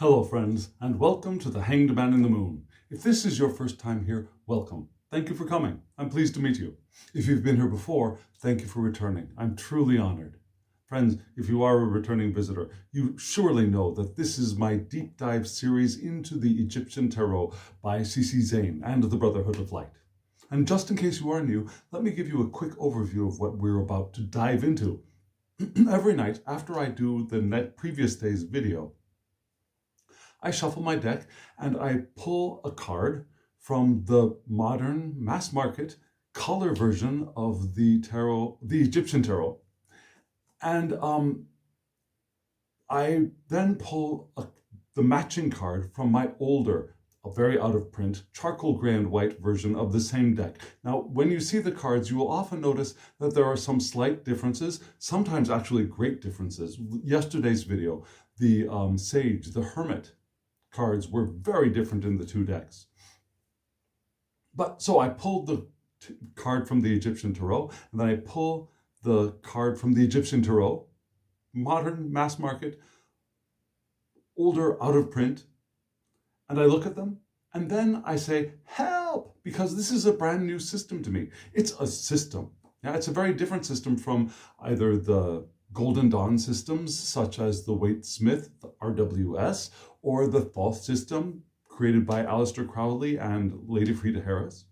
Hello friends, and welcome to The Hanged Man in the Moon. If this is your first time here, welcome. Thank you for coming. I'm pleased to meet you. If you've been here before, thank you for returning. I'm truly honored. Friends, if you are a returning visitor, you surely know that this is my deep dive series into the Egyptian Tarot by C.C. Zane and the Brotherhood of Light. And just in case you are new, let me give you a quick overview of what we're about to dive into. Every night after I do the previous day's video, I shuffle my deck and I pull a card from the modern mass market color version of the tarot, the Egyptian tarot. And I then pull the matching card from my older, a very out of print, charcoal gray and white version of the same deck. Now, when you see the cards, you will often notice that there are some slight differences, sometimes actually great differences. Yesterday's video, the Sage, the Hermit cards were very different in the two decks. But so I pulled the card from the Egyptian Tarot, and then I pull the card from the Egyptian Tarot, modern, mass market, older, out of print, and I look at them, and then I say, help, because this is a brand new system to me. It's a system. Yeah, it's a very different system from either the Golden Dawn systems, such as the Waite Smith, the RWS, or the Thoth system created by Aleister Crowley and Lady Frida Harris.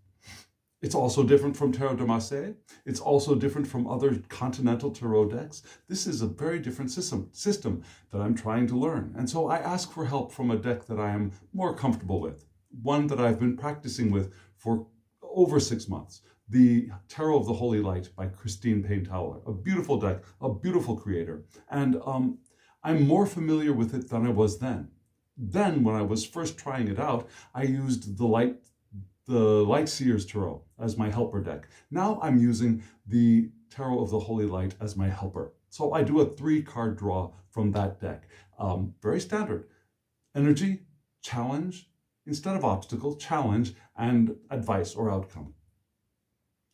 It's also different from Tarot de Marseille. It's also different from other continental tarot decks. This is a very different system that I'm trying to learn. And so I ask for help from a deck that I am more comfortable with, one that I've been practicing with for over 6 months. The Tarot of the Holy Light by Christine Payne-Towler, a beautiful deck, a beautiful creator. And I'm more familiar with it than I was then. Then, when I was first trying it out, I used the Light Seer's Tarot as my helper deck. Now I'm using the Tarot of the Holy Light as my helper. So I do a 3-card draw from that deck. Very standard. Energy, challenge, instead of obstacle, challenge, and advice or outcome.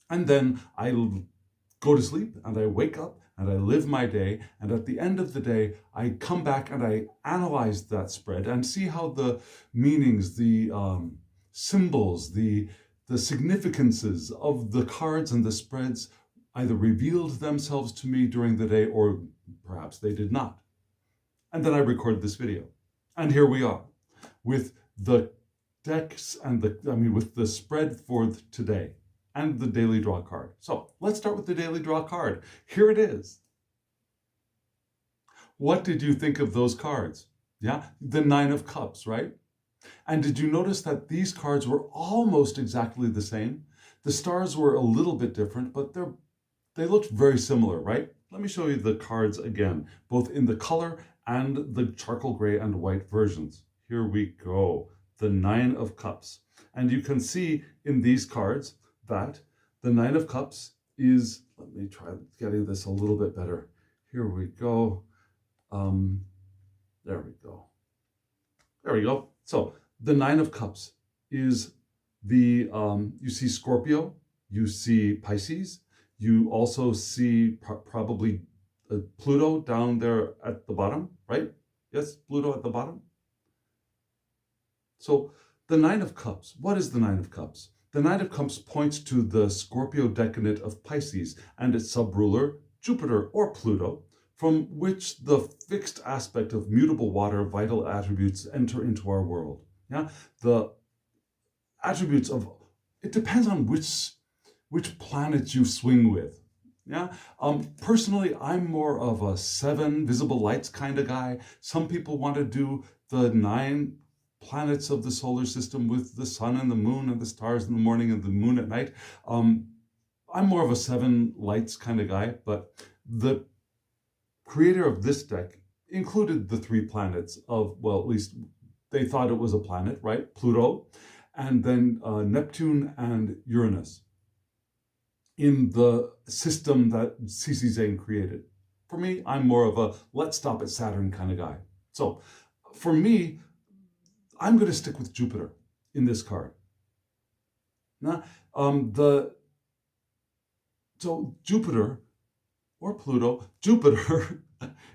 And then I go to sleep and I wake up and I live my day. And at the end of the day, I come back and I analyze that spread and see how the meanings, the symbols, the significances of the cards and the spreads either revealed themselves to me during the day or perhaps they did not. And then I record this video. And here we are with the decks and with the spread for today and the daily draw card. So let's start with the daily draw card. Here it is. What did you think of those cards? Yeah, the 9 of Cups, right? And did you notice that these cards were almost exactly the same? The stars were a little bit different, but they looked very similar, right? Let me show you the cards again, both in the color and the charcoal gray and white versions. Here we go, the 9 of Cups. And you can see in these cards that the 9 of Cups is, let me try getting this a little bit better. Here we go. There we go. There we go. So the 9 of Cups is the, you see Scorpio, you see Pisces, you also see probably Pluto down there at the bottom, right? Yes, Pluto at the bottom. So the 9 of Cups, what is the 9 of Cups? The 9 of Cups points to the Scorpio decadent of Pisces and its sub-ruler, Jupiter or Pluto, from which the fixed aspect of mutable water vital attributes enter into our world. Yeah, the attributes of, it depends on which planet you swing with. Yeah, personally, I'm more of a 7 visible lights kind of guy. Some people want to do the 9 planets of the solar system with the sun and the moon and the stars in the morning and the moon at night. I'm more of a 7 lights kind of guy, but the creator of this deck included the 3 planets of, well, at least they thought it was a planet, right? Pluto, and then Neptune and Uranus in the system that C.C. Zane created. For me, I'm more of a let's stop at Saturn kind of guy. So for me, I'm going to stick with Jupiter in this card. Now, so Jupiter or Pluto, Jupiter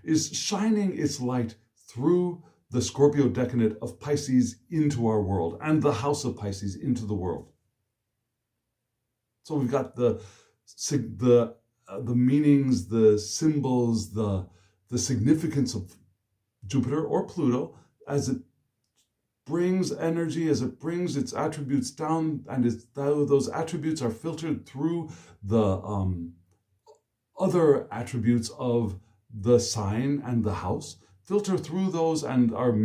is shining its light through the Scorpio decadent of Pisces into our world, and the house of Pisces into the world. So we've got the meanings, the symbols, the significance of Jupiter or Pluto as it brings energy, as it brings its attributes down, and those attributes are filtered through the other attributes of the sign and the house, filter through those and are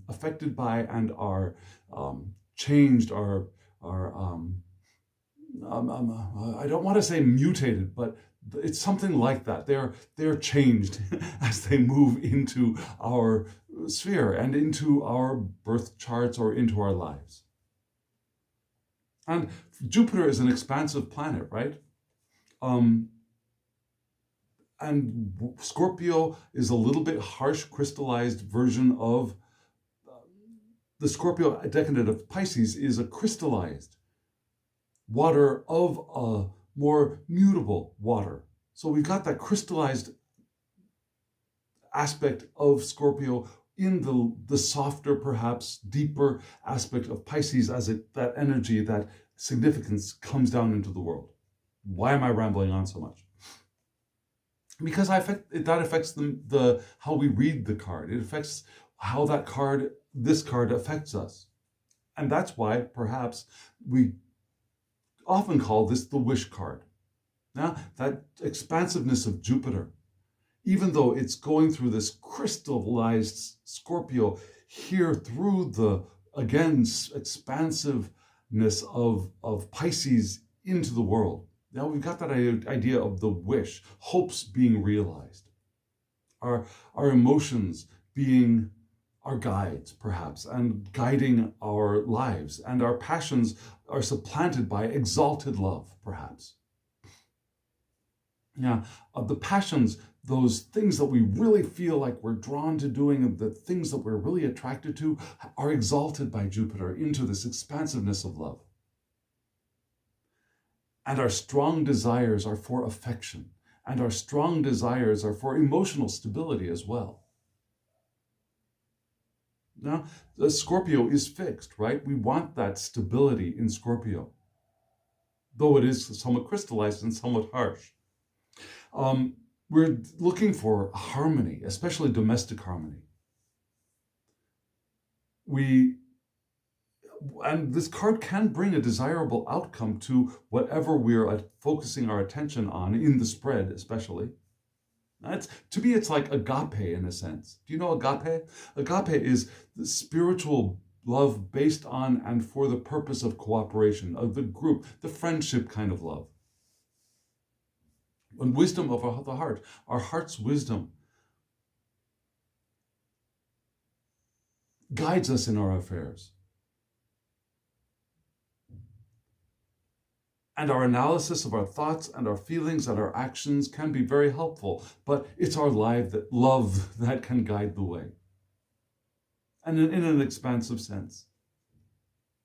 affected by and are changed, are I don't want to say mutated, but it's something like that. They're changed as they move into our sphere and into our birth charts or into our lives. And Jupiter is an expansive planet, right? And Scorpio is a little bit harsh, crystallized version of the Scorpio decadent of Pisces is a crystallized water of a more mutable water. So we've got that crystallized aspect of Scorpio in the softer, perhaps deeper aspect of Pisces as that energy, that significance comes down into the world. Why am I rambling on so much? Because that affects how we read the card. It affects how this card affects us. And that's why perhaps we often call this the wish card. Now, that expansiveness of Jupiter, even though it's going through this crystallized Scorpio here through the, again, expansiveness of Pisces into the world. Now we've got that idea of the wish, hopes being realized, our emotions being our guides, perhaps, and guiding our lives, and our passions are supplanted by exalted love, perhaps. Now, the passions, those things that we really feel like we're drawn to doing, and the things that we're really attracted to, are exalted by Jupiter into this expansiveness of love. And our strong desires are for affection, and our strong desires are for emotional stability as well. Now, the Scorpio is fixed, right? We want that stability in Scorpio, though it is somewhat crystallized and somewhat harsh. We're looking for harmony, especially domestic harmony. And this card can bring a desirable outcome to whatever we're focusing our attention on in the spread, especially. To me, it's like agape in a sense. Do you know agape? Agape is the spiritual love based on and for the purpose of cooperation, of the group, the friendship kind of love. And wisdom of the heart, our heart's wisdom, guides us in our affairs. And our analysis of our thoughts and our feelings and our actions can be very helpful, but it's our love that can guide the way. And in an expansive sense.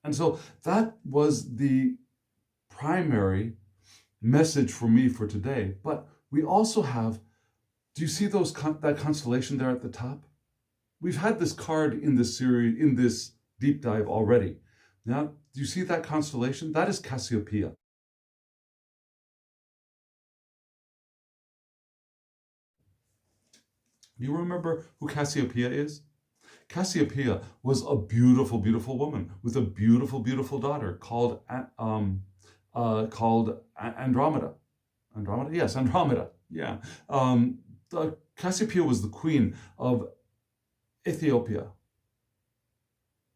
And so that was the primary message for me for today. But we also have, do you see that constellation there at the top? We've had this card in this series, in this deep dive already. Now, do you see that constellation? That is Cassiopeia. Do you remember who Cassiopeia is? Cassiopeia was a beautiful, beautiful woman with a beautiful, beautiful daughter called Andromeda. Andromeda? Yes, Andromeda. Yeah. Cassiopeia was the queen of Ethiopia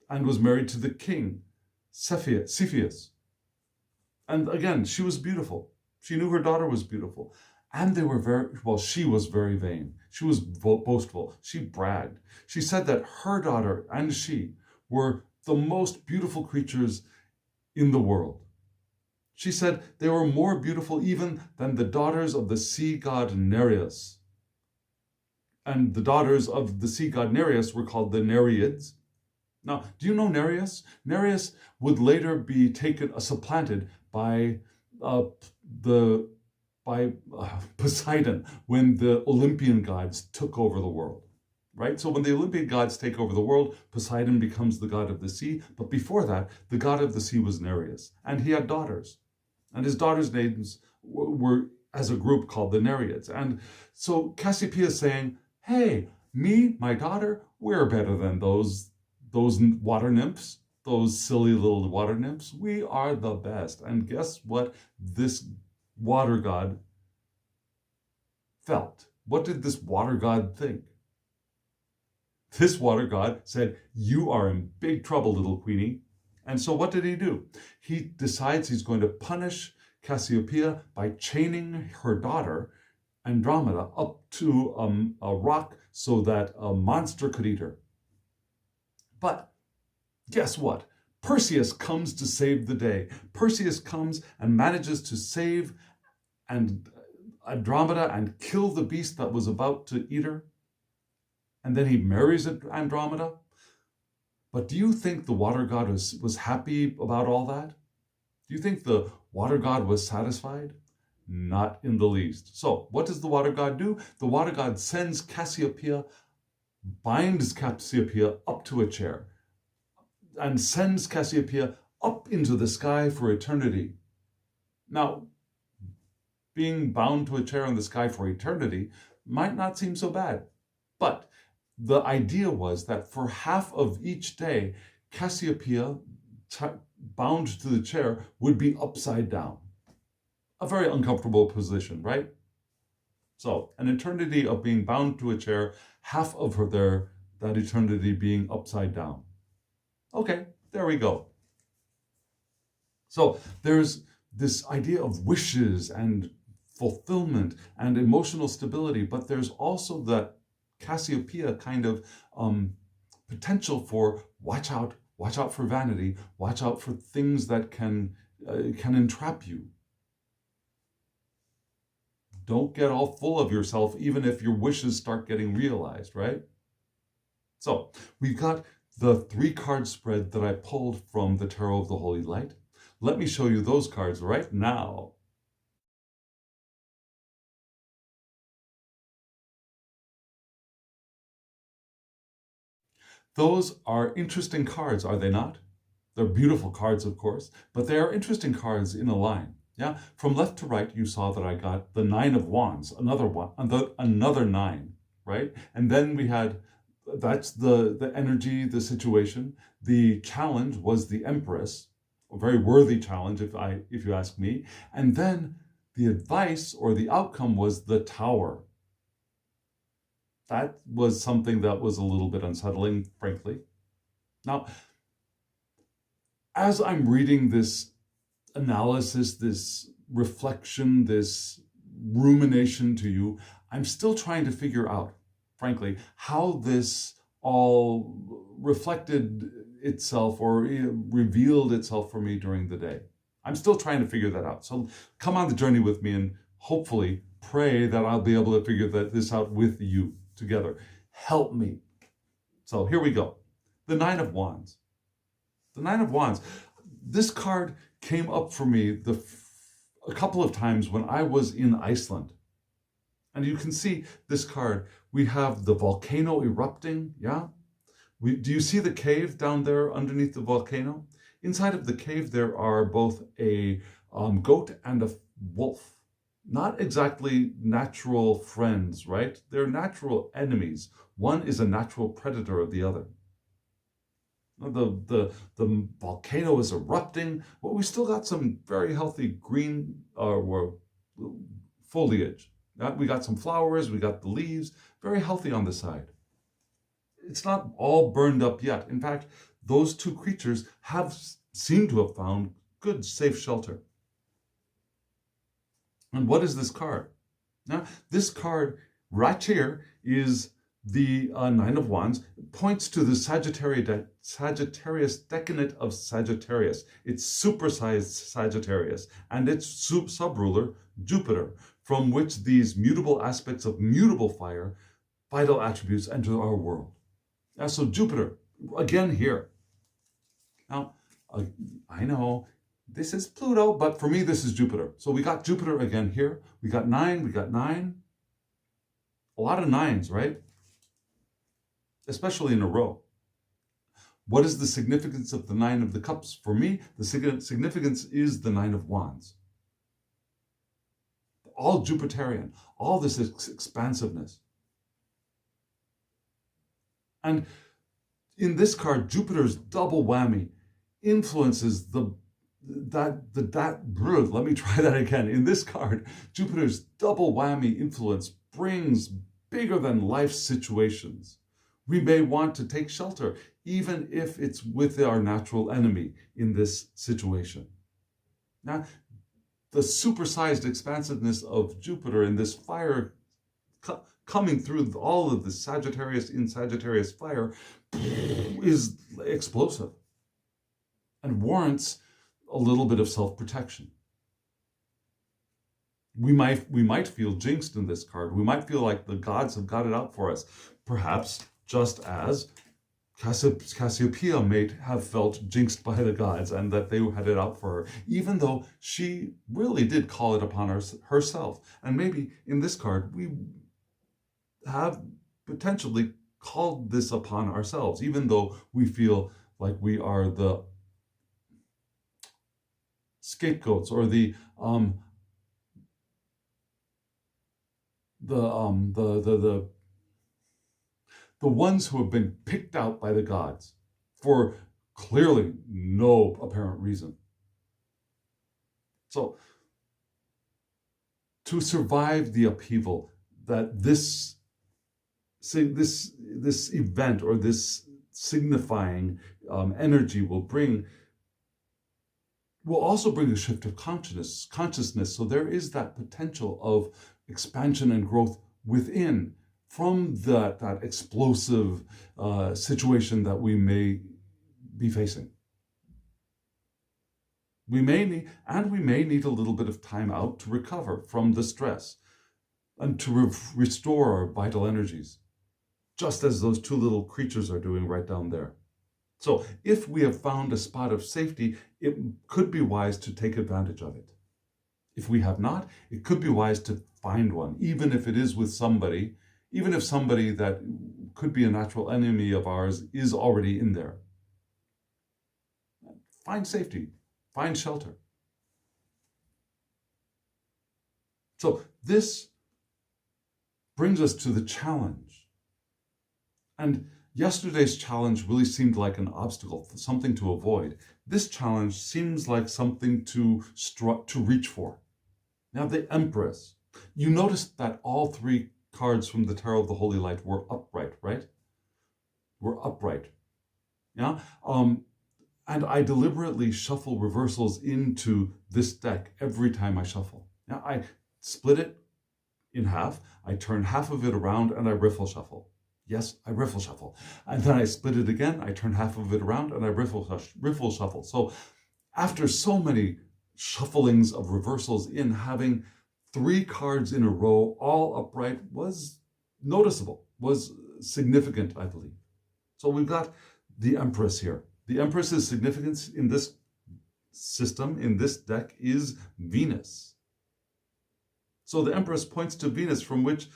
and was married to the king, Cepheus. And again, she was beautiful. She knew her daughter was beautiful. And she was very vain. She was boastful. She bragged. She said that her daughter and she were the most beautiful creatures in the world. She said they were more beautiful even than the daughters of the sea god Nereus. And the daughters of the sea god Nereus were called the Nereids. Now, do you know Nereus? Nereus would later be supplanted by Poseidon when the Olympian gods took over the world. right? So when the Olympian gods take over the world, Poseidon becomes the god of the sea. But before that, the god of the sea was Nereus, and he had daughters. And his daughters' names were as a group called the Nereids. And so Cassiopeia is saying, hey, me, my daughter, we're better than those water nymphs, those silly little water nymphs. We are the best. And guess what this water god felt? What did this water god think? This water god said, you are in big trouble, little queenie. And so what did he do? He decides he's going to punish Cassiopeia by chaining her daughter, Andromeda, up to a rock so that a monster could eat her. But guess what? Perseus comes to save the day. Perseus comes and manages to save Andromeda and kill the beast that was about to eat her. And then he marries Andromeda. But do you think the water god was happy about all that? Do you think the water god was satisfied? Not in the least. So what does the water god do? The water god sends Cassiopeia, binds Cassiopeia up to a chair, and sends Cassiopeia up into the sky for eternity. Now, being bound to a chair in the sky for eternity might not seem so bad, but the idea was that for half of each day, Cassiopeia, bound to the chair, would be upside down. A very uncomfortable position, right? So, an eternity of being bound to a chair, half of that eternity being upside down. Okay, there we go. So, there's this idea of wishes and fulfillment and emotional stability, but there's also that Cassiopeia kind of potential for watch out for vanity, watch out for things that can entrap you. Don't get all full of yourself, even if your wishes start getting realized, right? So we've got the 3-card spread that I pulled from the Tarot of the Holy Light. Let me show you those cards right now. Those are interesting cards, are they not? They're beautiful cards, of course, but they are interesting cards in a line. Yeah, from left to right, you saw that I got the 9 of Wands, another 9, right? And then we had, that's the energy, the situation. The challenge was the Empress, a very worthy challenge, if you ask me. And then the advice or the outcome was the Tower. That was something that was a little bit unsettling, frankly. Now, as I'm reading this analysis, this reflection, this rumination to you, I'm still trying to figure out, frankly, how this all reflected itself or revealed itself for me during the day. I'm still trying to figure that out. So come on the journey with me and hopefully pray that I'll be able to figure this out with you together. Help me. So here we go. The 9 of Wands. The 9 of Wands. This card came up for me a couple of times when I was in Iceland. And you can see this card. We have the volcano erupting, yeah? Do you see the cave down there underneath the volcano? Inside of the cave, there are both a goat and a wolf. Not exactly natural friends, right? They're natural enemies. One is a natural predator of the other. The volcano is erupting, but we still got some very healthy green foliage. We got some flowers, we got the leaves, very healthy on the side. It's not all burned up yet. In fact, those two creatures seem to have found good, safe shelter. And what is this card? Now, this card right here is the 9 of Wands. It points to the Sagittarius decadent of Sagittarius. It's supersized Sagittarius and its sub-ruler, Jupiter, from which these mutable aspects of mutable fire, vital attributes, enter our world. Now, so Jupiter, again here. Now, I know this is Pluto, but for me, this is Jupiter. So we got Jupiter again here. We got 9. A lot of 9s, right? especially in a row. What is the significance of the Nine of the Cups? For me, the significance is the Nine of Wands. All Jupiterian, all this expansiveness. And in this card, Jupiter's double whammy influences let me try that again. In this card, Jupiter's double whammy influence brings bigger than life situations. We may want to take shelter, even if it's with our natural enemy in this situation. Now, the supersized expansiveness of Jupiter in this fire coming through all of the Sagittarius in Sagittarius fire is explosive and warrants a little bit of self-protection. We might feel jinxed in this card. We might feel like the gods have got it out for us, perhaps just as Cassiopeia may have felt jinxed by the gods and that they had it out for her, even though she really did call it upon herself. And maybe in this card, we have potentially called this upon ourselves, even though we feel like we are the scapegoats or the ones who have been picked out by the gods for clearly no apparent reason. So, to survive the upheaval that this event or this signifying energy will also bring a shift of consciousness. So there is that potential of expansion and growth within from that explosive situation that we may be facing. We may need a little bit of time out to recover from the stress and to restore our vital energies, just as those two little creatures are doing right down there. So if we have found a spot of safety, it could be wise to take advantage of it. If we have not, it could be wise to find one, even if it is with somebody, even if somebody that could be a natural enemy of ours is already in there. Find safety, find shelter. So this brings us to the challenge. And yesterday's challenge really seemed like an obstacle, something to avoid. This challenge seems like something to reach for. Now, the Empress. You noticed that all three cards from the Tarot of the Holy Light were upright, right? Were upright. Yeah? And I deliberately shuffle reversals into this deck every time I shuffle. Now, I split it in half, I turn half of it around, and I riffle shuffle. Yes, I riffle shuffle. And then I split it again, I turn half of it around, and I riffle shuffle. So after so many shufflings of reversals in, having three cards in a row, all upright, was noticeable, was significant, I believe. So we've got the Empress here. The Empress's significance in this system, in this deck, is Venus. So the Empress points to Venus, from which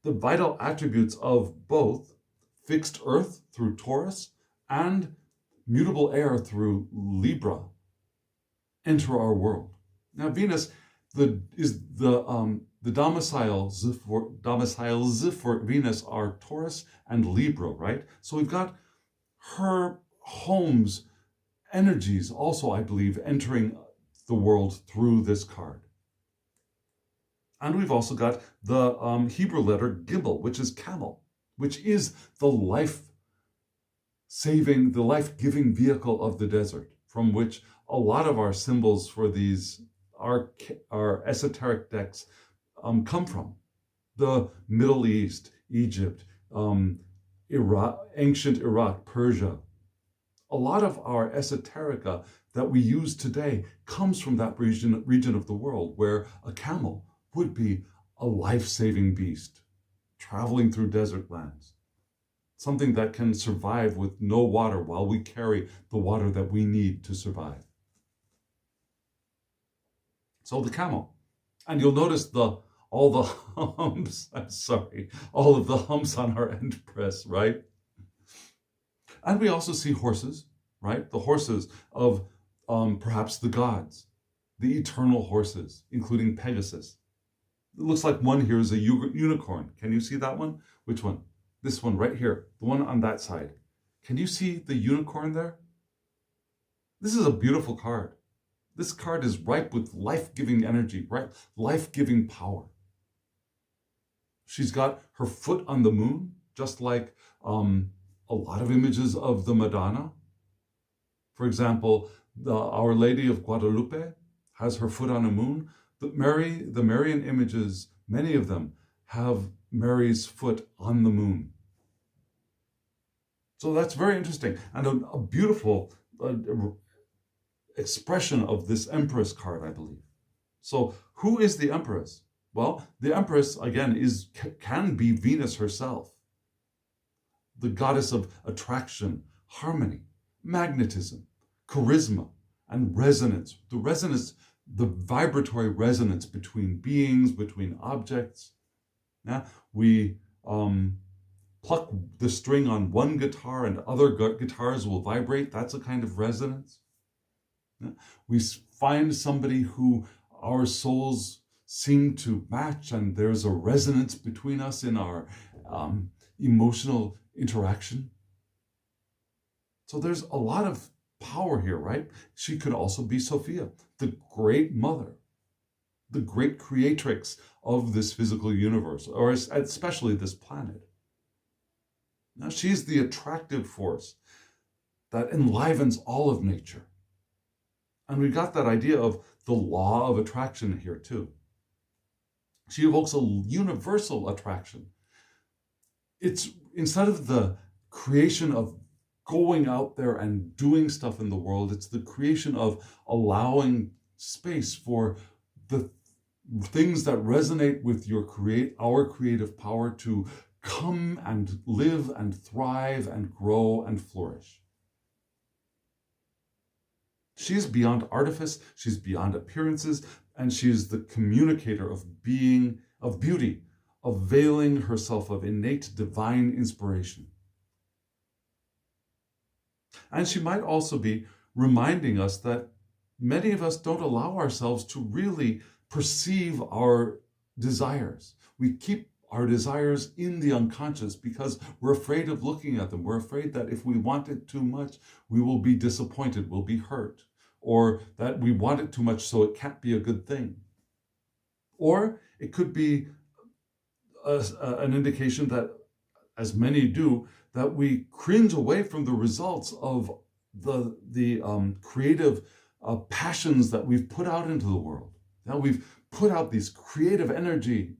the vital attributes of both fixed earth through Taurus and mutable air through Libra enter our world. Now, Venus is the domiciles for Venus are Taurus and Libra, right? So we've got her home's energies also, I believe, entering the world through this card. And we've also got the Hebrew letter Gimel, which is camel, which is the life-saving, the life-giving vehicle of the desert, from which a lot of our symbols for these, our esoteric decks come from. The Middle East, Egypt, Iraq, ancient Iraq, Persia. A lot of our esoterica that we use today comes from that region of the world, where a camel would be a life-saving beast traveling through desert lands, something that can survive with no water while we carry the water that we need to survive. So the camel. And you'll notice the all the humps, I'm sorry, all of the humps on our Empress, right? And we also see horses, right? The horses of perhaps the gods, the eternal horses, including Pegasus. It looks like one here is a unicorn. Can you see that one? Which one? This one right here, the one on that side. Can you see the unicorn there? This is a beautiful card. This card is ripe with life-giving energy, right? Life-giving power. She's got her foot on the moon, just like a lot of images of the Madonna. For example, Our Lady of Guadalupe has her foot on a moon. The Marian images, many of them have Mary's foot on the moon. So that's very interesting and a beautiful expression of this Empress card, I believe. So who is the Empress? Well, the Empress, again, can be Venus herself, the goddess of attraction, harmony, magnetism, charisma, and resonance. The vibratory resonance between beings, between objects. Now, we pluck the string on one guitar and other guitars will vibrate. That's a kind of resonance. Yeah? We find somebody who our souls seem to match, and there's a resonance between us in our emotional interaction. So there's a lot of power here, right? She could also be Sophia, the great mother, the great creatrix of this physical universe, or especially this planet. Now, she's the attractive force that enlivens all of nature. And we got that idea of the law of attraction here too. She evokes a universal attraction. It's instead of the creation of going out there and doing stuff in the world, it's the creation of allowing space for the things that resonate with our creative power to come and live and thrive and grow and flourish. She's beyond artifice, she's beyond appearances, and she's the communicator of being, of beauty, availing herself of innate divine inspiration. And she might also be reminding us that many of us don't allow ourselves to really perceive our desires. We keep our desires in the unconscious because we're afraid of looking at them. We're afraid that if we want it too much, we will be disappointed, we'll be hurt, or that we want it too much so it can't be a good thing. Or it could be an indication that, as many do, that we cringe away from the results of the creative passions that we've put out into the world. Now we've put out this creative energy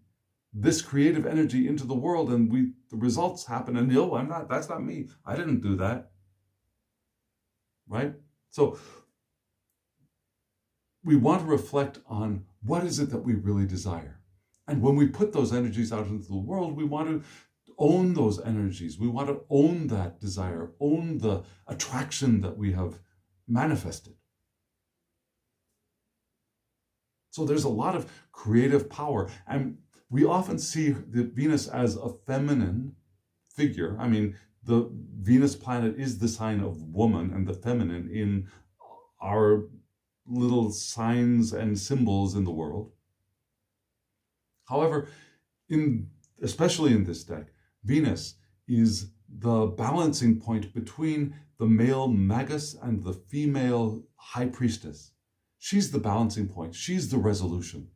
into the world, and the results happen, and that's not me. I didn't do that. Right? So we want to reflect on what is it that we really desire. And when we put those energies out into the world, we want to own those energies. We want to own that desire, own the attraction that we have manifested. So there's a lot of creative power. And we often see the Venus as a feminine figure. I mean, the Venus planet is the sign of woman and the feminine in our little signs and symbols in the world. However, especially in this deck, Venus is the balancing point between the male Magus and the female High Priestess. She's the balancing point. She's the resolution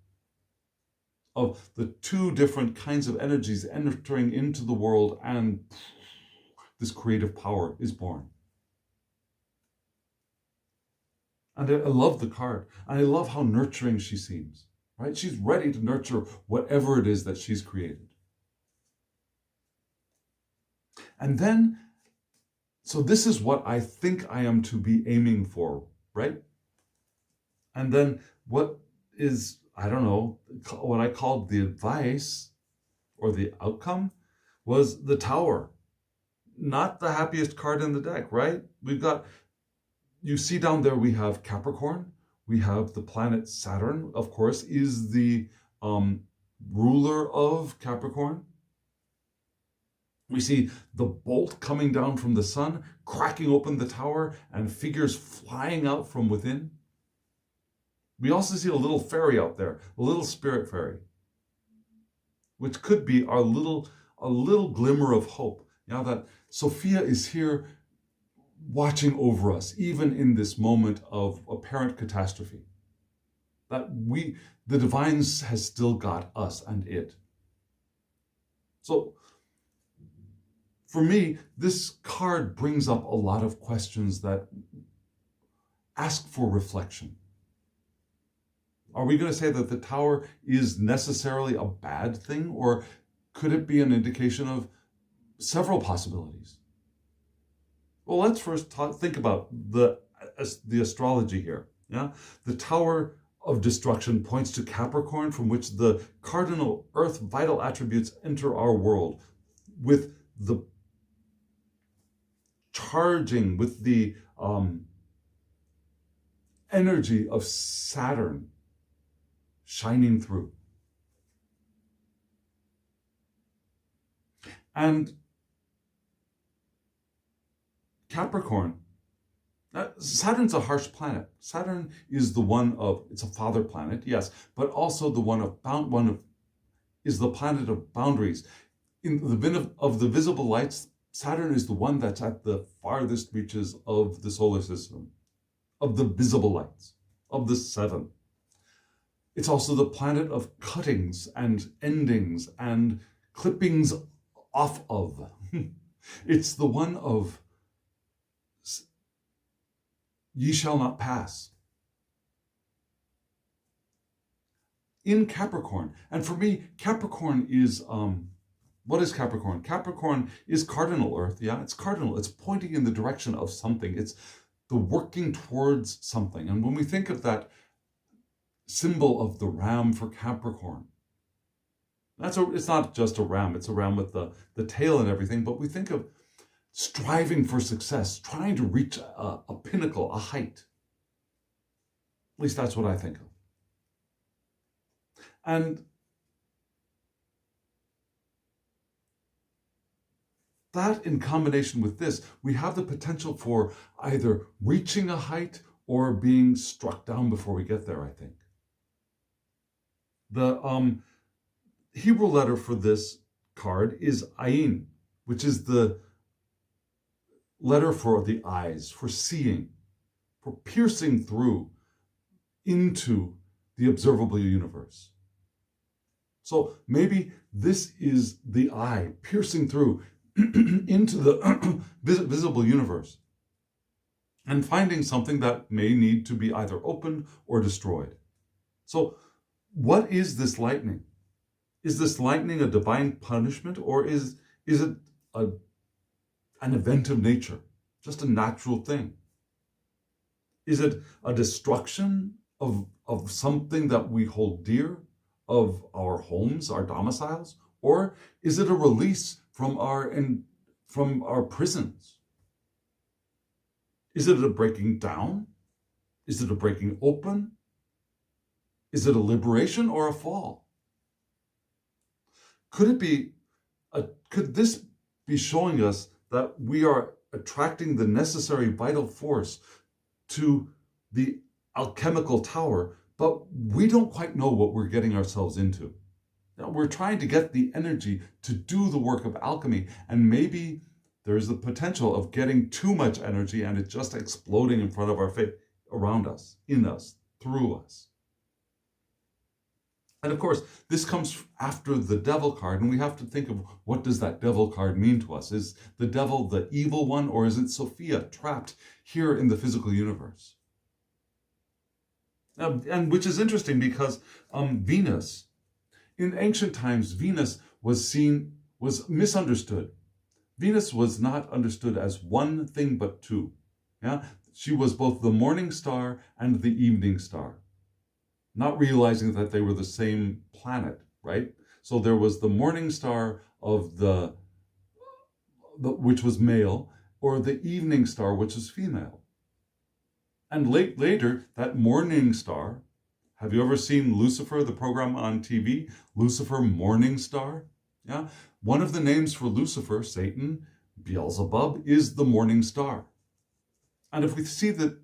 of the two different kinds of energies entering into the world, and this creative power is born. And I love the card. And I love how nurturing she seems, right? She's ready to nurture whatever it is that she's created. And then, so this is what I think I am to be aiming for, right? And then what is, I don't know, what I called the advice or the outcome was the Tower. Not the happiest card in the deck, right? We've got, you see down there we have Capricorn, we have the planet Saturn, of course, is the ruler of Capricorn. We see the bolt coming down from the sun, cracking open the tower, and figures flying out from within. We also see a little fairy out there, a little spirit fairy, which could be a little glimmer of hope. Now that Sophia is here watching over us, even in this moment of apparent catastrophe. That the divine has still got us and it. So, for me, this card brings up a lot of questions that ask for reflection. Are we going to say that the tower is necessarily a bad thing, or could it be an indication of several possibilities? Well, let's first think about the astrology here. Yeah, the Tower of Destruction points to Capricorn, from which the cardinal Earth vital attributes enter our world, with the charging, with the energy of Saturn shining through. And Capricorn, Saturn's a harsh planet. Saturn is the one of, it's a father planet, yes, but also the is the planet of boundaries. In the visible lights, Saturn is the one that's at the farthest reaches of the solar system, of the visible lights, of the seven. It's also the planet of cuttings and endings and clippings off of. It's the one of ye shall not pass. In Capricorn, and for me, Capricorn is, what is Capricorn? Capricorn is cardinal Earth, yeah, it's cardinal. It's pointing in the direction of something. It's the working towards something. And when we think of that symbol of the ram for Capricorn, it's not just a ram, it's a ram with the tail and everything, but we think of striving for success, trying to reach a pinnacle, a height. At least that's what I think of. And that, in combination with this, we have the potential for either reaching a height or being struck down before we get there, I think. The Hebrew letter for this card is ayin, which is the letter for the eyes, for seeing, for piercing through into the observable universe. So maybe this is the eye piercing through into the visible universe and finding something that may need to be either opened or destroyed. So what is this lightning? Is this lightning a divine punishment, or is it an event of nature, just a natural thing? Is it a destruction of something that we hold dear, of our homes, our domiciles? Or is it a release from our prisons? Is it a breaking down? Is it a breaking open? Is it a liberation or a fall? Could this be showing us that we are attracting the necessary vital force to the alchemical tower, but we don't quite know what we're getting ourselves into? Now, we're trying to get the energy to do the work of alchemy, and maybe there's the potential of getting too much energy and it just exploding in front of our face, around us, in us, through us. And of course, this comes after the devil card, and we have to think of, what does that devil card mean to us? Is the devil the evil one, or is it Sophia trapped here in the physical universe? And which is interesting because Venus, in ancient times, Venus was misunderstood. Venus was not understood as one thing but two. Yeah, she was both the morning star and the evening star, not realizing that they were the same planet, right? So there was the morning star of the which was male, or the evening star, which is female. And later, that morning star Have you ever seen Lucifer, the program on TV? Lucifer, Morning Star? Yeah. One of the names for Lucifer, Satan, Beelzebub, is the morning star. And if we see that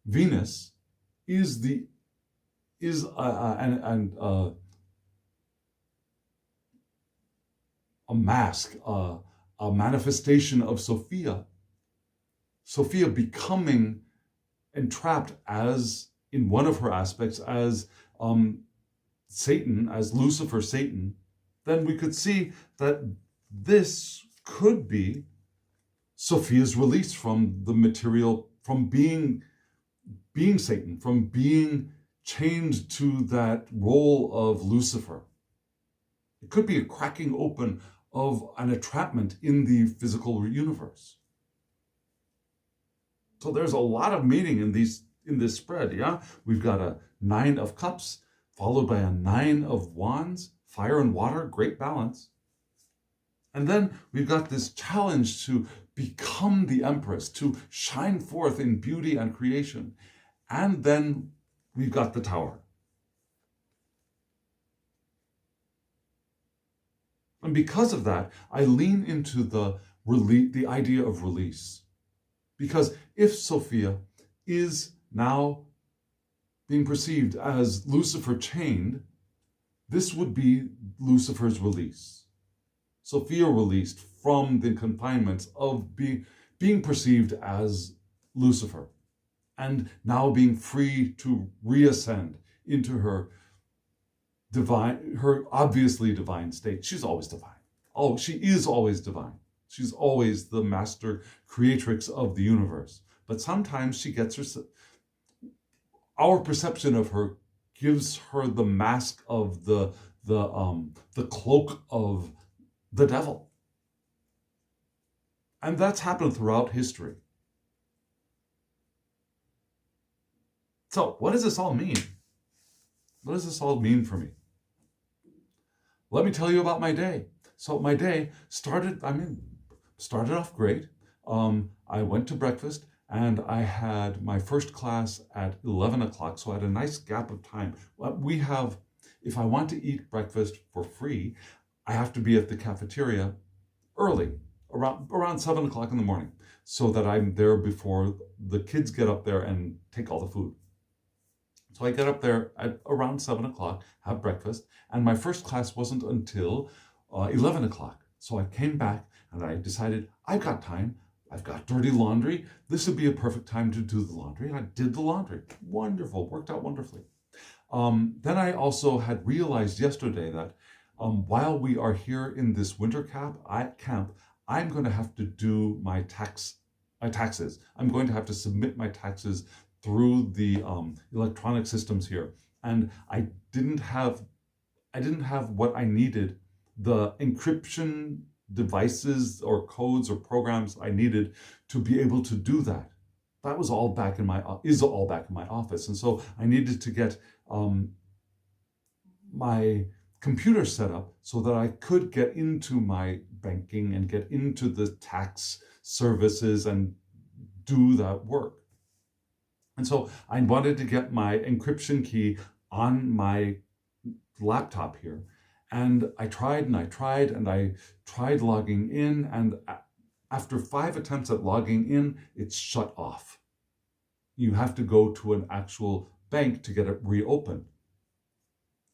Venus is a mask, a manifestation of Sophia becoming entrapped as, in one of her aspects, as Satan, as Lucifer, Satan, then we could see that this could be Sophia's release from the material, from being Satan, from being chained to that role of Lucifer. It could be a cracking open of an entrapment in the physical universe. So there's a lot of meaning in this spread, yeah? We've got a 9 of cups, followed by a 9 of wands, fire and water, great balance. And then we've got this challenge to become the empress, to shine forth in beauty and creation. And then we've got the Tower. And because of that, I lean into the idea of release. Because if Sophia is now being perceived as Lucifer chained, this would be Lucifer's release. Sophia released from the confinements of being perceived as Lucifer, and now being free to reascend into her obviously divine state. She's always divine. Oh, she is always divine. She's always the master creatrix of the universe. But sometimes she gets our perception of her gives her the mask of the cloak of the devil. And that's happened throughout history. So what does this all mean? What does this all mean for me? Let me tell you about my day. So my day started off great. I went to breakfast and I had my first class at 11 o'clock. So I had a nice gap of time. If I want to eat breakfast for free, I have to be at the cafeteria early, around 7 o'clock in the morning, so that I'm there before the kids get up there and take all the food. So I get up there at around 7 o'clock, have breakfast, and my first class wasn't until 11 o'clock. So I came back and I decided, I've got time, I've got dirty laundry, this would be a perfect time to do the laundry. And I did the laundry. Wonderful, worked out wonderfully. Then I also had realized yesterday that while we are here in this winter camp, I'm going to have to do my taxes. I'm going to have to submit my taxes through the electronic systems here. And I didn't have what I needed, the encryption devices or codes or programs I needed to be able to do that. That was all back in my office. And so I needed to get my computer set up so that I could get into my banking and get into the tax services and do that work. And so I wanted to get my encryption key on my laptop here. And I tried logging in, and after 5 attempts at logging in, it's shut off. You have to go to an actual bank to get it reopened.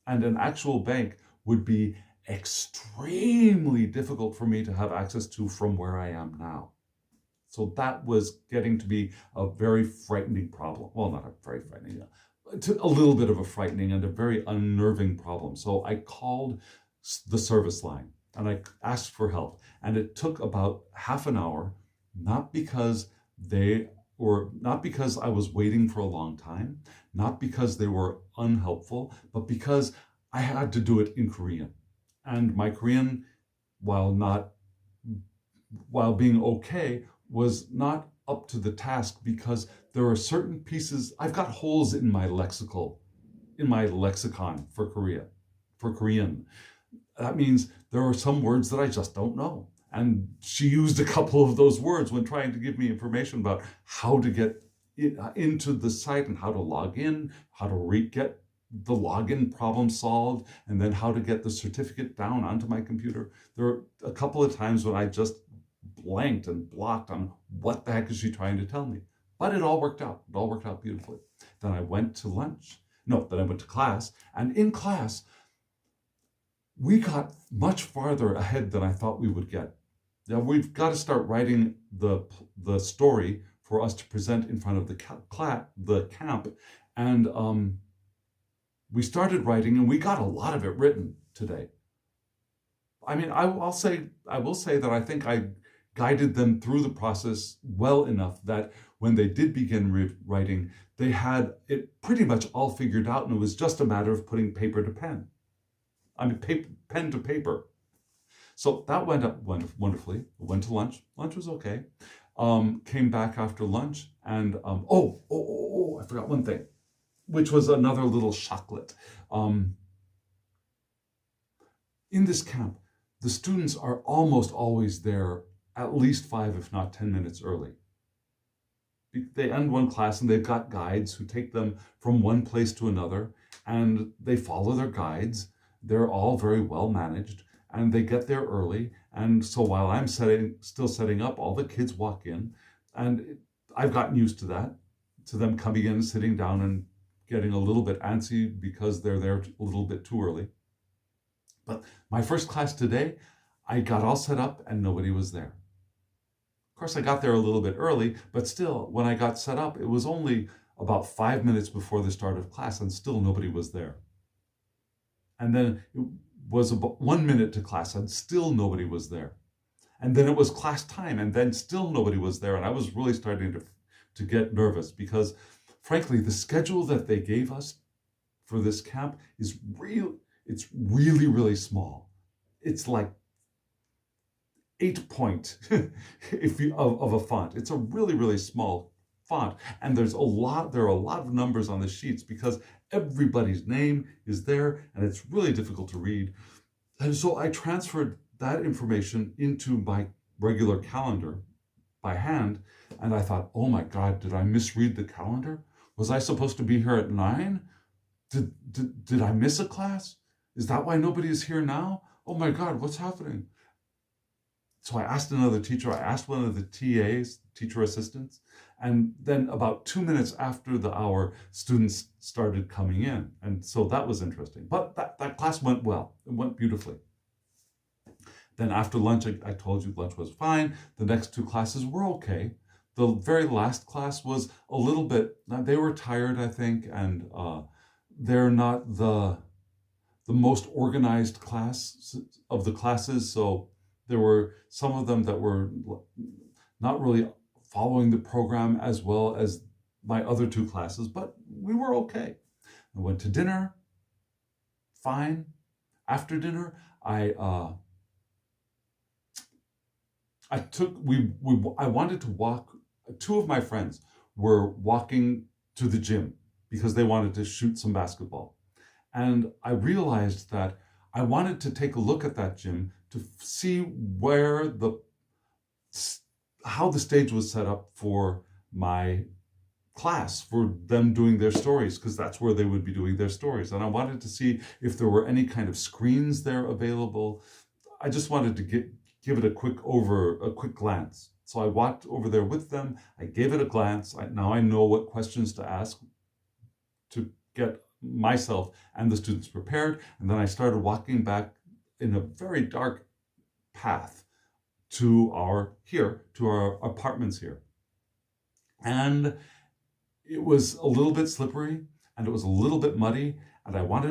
And an actual bank would be extremely difficult for me to have access to from where I am now. So that was getting to be a very frightening problem. Well, not a very frightening, a little bit of a frightening and a very unnerving problem. So I called the service line and I asked for help. And it took about half an hour, not because I was waiting for a long time, not because they were unhelpful, but because I had to do it in Korean. And my Korean, while being okay, was not up to the task, because there are certain pieces, I've got holes in my lexicon for Korean. That means there are some words that I just don't know. And she used a couple of those words when trying to give me information about how to get into the site and how to log in, how to get the login problem solved, and then how to get the certificate down onto my computer. There were a couple of times when I just blanked and blocked on what the heck is she trying to tell me. But it all worked out. It all worked out beautifully. Then I went to class. And in class, we got much farther ahead than I thought we would get. Now, we've got to start writing the story for us to present in front of the camp. And we started writing, and we got a lot of it written today. I mean, I will say that I think I guided them through the process well enough that when they did begin writing, they had it pretty much all figured out, and it was just a matter of putting paper to pen. I mean, pen to paper. So that went up wonderfully. Went to lunch. Lunch was okay. Came back after lunch, and I forgot one thing, which was another little chocolate. In this camp, the students are almost always there at least 5, if not 10 minutes early. They end one class and they've got guides who take them from one place to another, and they follow their guides. They're all very well managed, and they get there early. And so while I'm still setting up, all the kids walk in, and I've gotten used to that, to them coming in, sitting down, and getting a little bit antsy because they're there a little bit too early. But my first class today, I got all set up and nobody was there. Of course, I got there a little bit early, but still, when I got set up, it was only about 5 minutes before the start of class, and still nobody was there. And then it was about 1 minute to class, and still nobody was there. And then it was class time, and then still nobody was there. And I was really starting to get nervous because, frankly, the schedule that they gave us for this camp is it's really, really small. It's like 8 point of a font. It's a really, really small font. And there are a lot of numbers on the sheets because everybody's name is there, and it's really difficult to read. And so I transferred that information into my regular calendar by hand, and I thought, oh my God, did I misread the calendar? Was I supposed to be here at 9? Did I miss a class? Is that why nobody is here now? Oh my God, what's happening? So I asked another teacher, I asked one of the TAs, teacher assistants, and then about 2 minutes after the hour, students started coming in. And so that was interesting. But that class went well. It went beautifully. Then after lunch, I told you lunch was fine. The next 2 classes were okay. The very last class was a little bit, they were tired, I think, and they're not the most organized class of the classes. So there were some of them that were not really following the program as well as my other 2 classes, but we were okay. I went to dinner, fine. After dinner, I wanted to walk. 2 of my friends were walking to the gym because they wanted to shoot some basketball. And I realized that I wanted to take a look at that gym to see how the stage was set up for my class, for them doing their stories, because that's where they would be doing their stories. And I wanted to see if there were any kind of screens there available. I just wanted to give it a quick glance. So I walked over there with them. I gave it a glance. Now I know what questions to ask to get myself and the students prepared. And then I started walking back in a very dark path to our apartments here. And it was a little bit slippery and it was a little bit muddy, and I wanted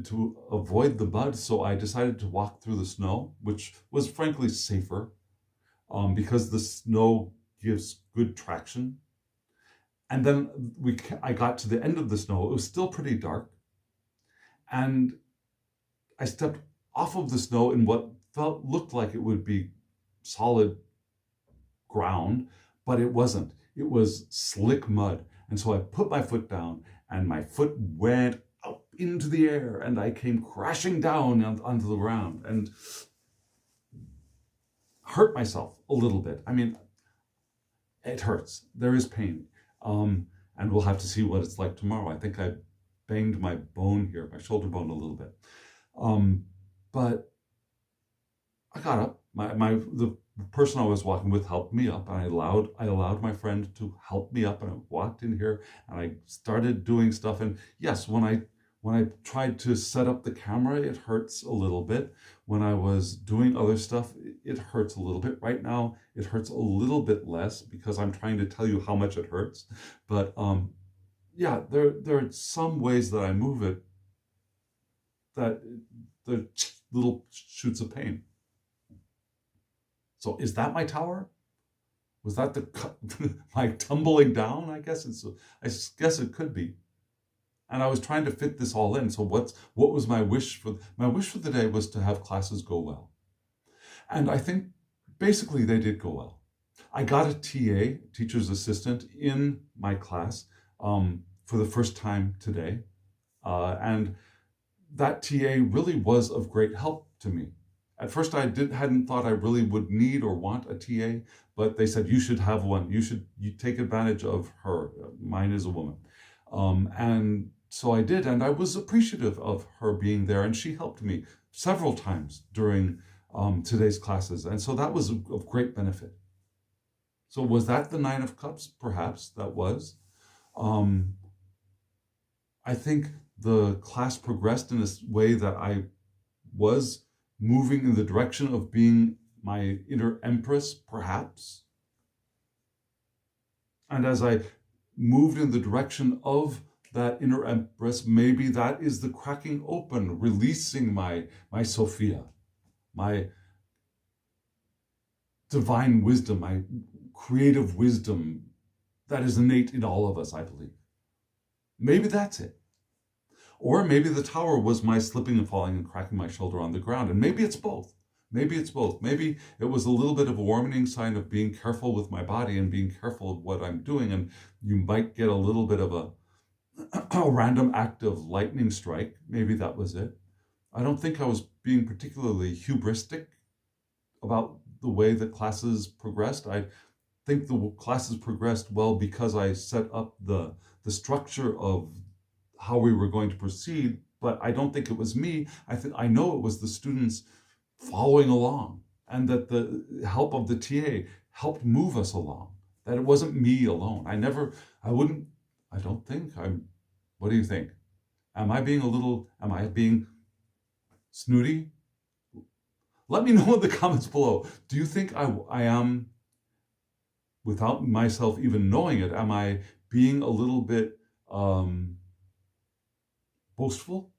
to avoid the mud, so I decided to walk through the snow, which was frankly safer because the snow gives good traction. And then I got to the end of the snow. It was still pretty dark, and I stepped off of the snow in what looked like it would be solid ground, but it wasn't. It was slick mud. And so I put my foot down, and my foot went up into the air, and I came crashing down onto the ground and hurt myself a little bit. I mean, it hurts. There is pain. And we'll have to see what it's like tomorrow. I think I banged my bone here, my shoulder bone a little bit. But I got up. The person I was walking with helped me up, and I allowed my friend to help me up, and I walked in here and I started doing stuff. And yes, when I tried to set up the camera, it hurts a little bit. When I was doing other stuff, it hurts a little bit. Right now, it hurts a little bit less because I'm trying to tell you how much it hurts. But yeah, there are some ways that I move it that the little shoots of pain. So is that my tower? Was that my tumbling down? I guess it could be. And I was trying to fit this all in. So what was my wish for? My wish for the day was to have classes go well. And I think basically they did go well. I got a TA, teacher's assistant, in my class for the first time today. And that TA really was of great help to me. At first, I hadn't thought I really would need or want a TA, but they said, you should have one. You take advantage of her. Mine is a woman. And so I did, and I was appreciative of her being there, and she helped me several times during today's classes. And so that was of great benefit. So was that the Nine of Cups? Perhaps that was. I think the class progressed in a way that I was moving in the direction of being my inner empress, perhaps. And as I moved in the direction of that inner empress, maybe that is the cracking open, releasing my Sophia, my divine wisdom, my creative wisdom that is innate in all of us, I believe. Maybe that's it. Or maybe the tower was my slipping and falling and cracking my shoulder on the ground. And maybe it's both. Maybe it's both. Maybe it was a little bit of a warning sign of being careful with my body and being careful of what I'm doing. And you might get a little bit of a random act of lightning strike. Maybe that was it. I don't think I was being particularly hubristic about the way that classes progressed. I think the classes progressed well because I set up the structure of how we were going to proceed, but I don't think it was me. I know it was the students following along, and that the help of the TA helped move us along, that it wasn't me alone. What do you think? Am I being snooty? Let me know in the comments below. Do you think I am, without myself even knowing it, am I being a little bit boastful?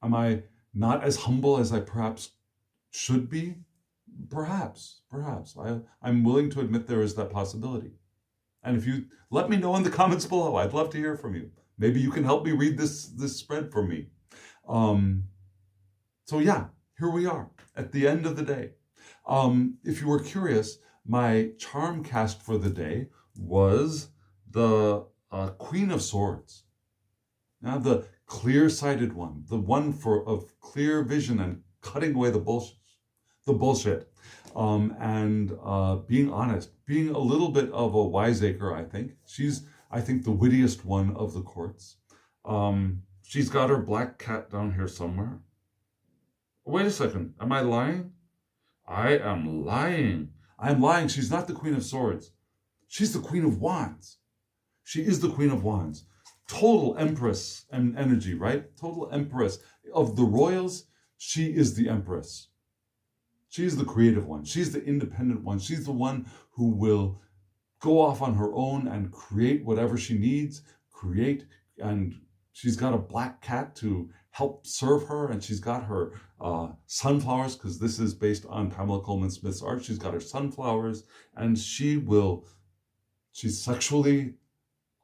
Am I not as humble as I perhaps should be? Perhaps. I'm willing to admit there is that possibility. And if you let me know in the comments below, I'd love to hear from you. Maybe you can help me read this spread for me. So yeah, here we are at the end of the day. If you were curious, my charm cast for the day was the Queen of Swords. Now, the clear-sighted one, the one of clear vision and cutting away the bullshit, and being honest, being a little bit of a wiseacre, I think. She's, I think, the wittiest one of the courts. She's got her black cat down here somewhere. Wait a second, am I lying? I am lying. I'm lying. She's not the Queen of Swords. She's the Queen of Wands. She is the Queen of Wands. Total Empress and energy, right? Total Empress. Of the royals, she is the Empress. She's the creative one. She's the independent one. She's the one who will go off on her own and create whatever she needs, and she's got a black cat to help serve her, and she's got her sunflowers, because this is based on Pamela Coleman Smith's art. She's got her sunflowers, and she's sexually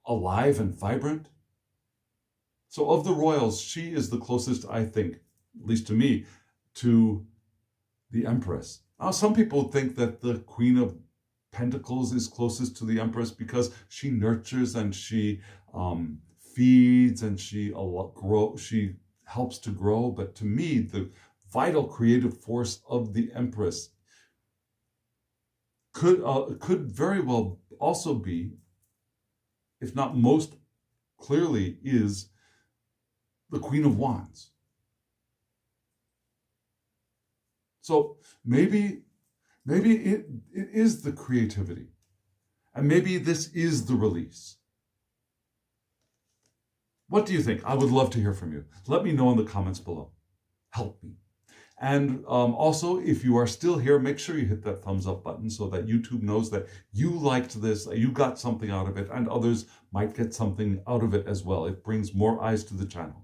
alive and vibrant. So of the royals, she is the closest, I think, at least to me, to the Empress. Now, some people think that the Queen of Pentacles is closest to the Empress because she nurtures and she feeds and she helps to grow. But to me, the vital creative force of the Empress could very well also be if not most clearly, is the Queen of Wands. So maybe it is the creativity, and maybe this is the release. What do you think? I would love to hear from you. Let me know in the comments below. Help me. And also, if you are still here, make sure you hit that thumbs up button so that YouTube knows that you liked this, that you got something out of it, and others might get something out of it as well. It brings more eyes to the channel.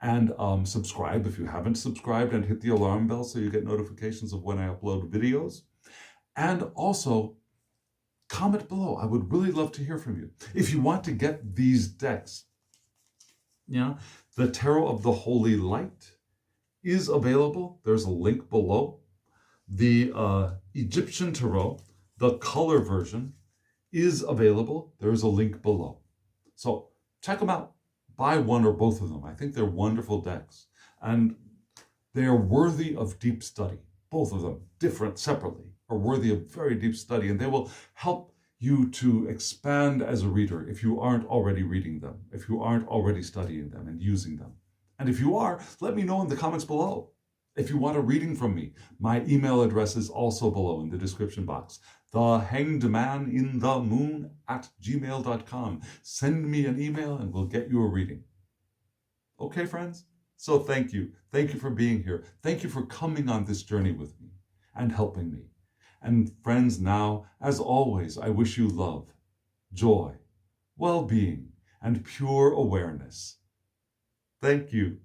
And subscribe if you haven't subscribed, and hit the alarm bell so you get notifications of when I upload videos. And also, comment below. I would really love to hear from you. If you want to get these decks, the Tarot of the Holy Light is available. There's a link below. The Egyptian Tarot, the color version, is available. There's a link below. So check them out. Buy one or both of them. I think they're wonderful decks. And they are worthy of deep study. Both of them, different, separately, are worthy of very deep study. And they will help you to expand as a reader if you aren't already reading them, if you aren't already studying them and using them. And if you are, let me know in the comments below. If you want a reading from me, my email address is also below in the description box. thehangedmaninthemoon@gmail.com. Send me an email and we'll get you a reading. Okay, friends? So thank you. Thank you for being here. Thank you for coming on this journey with me and helping me. And friends, now, as always, I wish you love, joy, well-being, and pure awareness. Thank you.